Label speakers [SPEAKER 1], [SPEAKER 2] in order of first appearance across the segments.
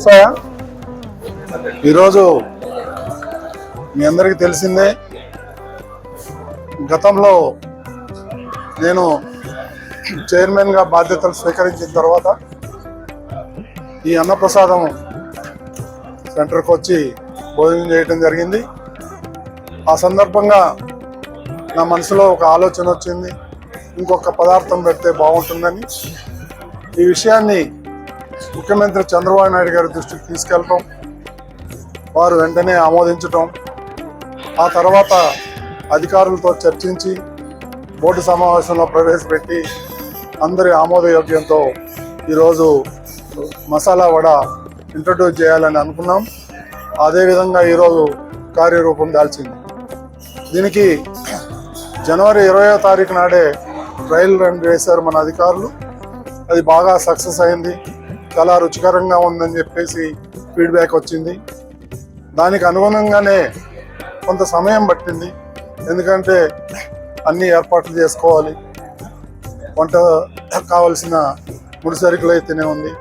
[SPEAKER 1] వస్తాయా? ఈరోజు మీ అందరికీ తెలిసిందే, గతంలో నేను చైర్మన్గా బాధ్యతలు స్వీకరించిన తర్వాత ఈ అన్నప్రసాదం సెంటర్కి వచ్చి భోజనం చేయడం జరిగింది. ఆ సందర్భంగా నా మనసులో ఒక ఆలోచన వచ్చింది, ఇంకొక పదార్థం పెడితే బాగుంటుందని. ఈ విషయాన్ని ముఖ్యమంత్రి చంద్రబాబు నాయుడు గారి దృష్టికి తీసుకెళ్ళటం, వారు వెంటనే ఆమోదించటం, ఆ తర్వాత అధికారులతో చర్చించి బోర్డు సమావేశంలో ప్రవేశపెట్టి అందరి ఆమోదయోగ్యంతో ఈరోజు మసాలా వడ ఇంట్రడ్యూస్ చేయాలని అనుకున్నాం. అదేవిధంగా ఈరోజు కార్యరూపం దాల్చింది. దీనికి జనవరి 20వ తారీఖు నాడే ట్రయల్ రన్ వేశారు మన అధికారులు. అది బాగా సక్సెస్ అయింది, చాలా రుచికరంగా ఉందని చెప్పేసి ఫీడ్బ్యాక్ వచ్చింది. దానికి అనుగుణంగానే కొంత సమయం పట్టింది, ఎందుకంటే అన్ని ఏర్పాట్లు చేసుకోవాలి. వంట కావాల్సిన ముడిసరుకులు అయితేనే ఉంది,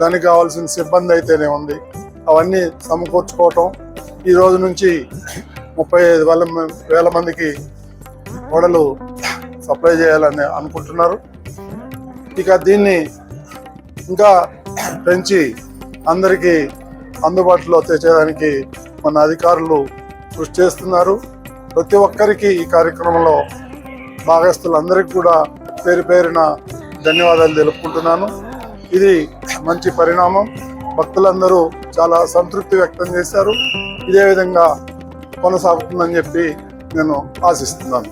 [SPEAKER 1] దానికి కావాల్సిన సిబ్బంది అయితేనే ఉంది, అవన్నీ సమకూర్చుకోవటం. ఈ రోజు నుంచి 35,000 మందికి వడలు సప్లై చేయాలని అనుకుంటున్నారు. ఇక దీన్ని ఇంకా పెంచి అందరికీ అందుబాటులో తెచ్చేదానికి మన అధికారులు కృషి చేస్తున్నారు. ప్రతి ఒక్కరికి ఈ కార్యక్రమంలో భాగస్తులందరికీ కూడా పేరు పేరున ధన్యవాదాలు తెలుపుకుంటున్నాను. ఇది మంచి పరిణామం. భక్తులందరూ చాలా సంతృప్తి వ్యక్తం చేశారు. ఇదే విధంగా కొనసాగుతుందని చెప్పి నేను ఆశిస్తున్నాను.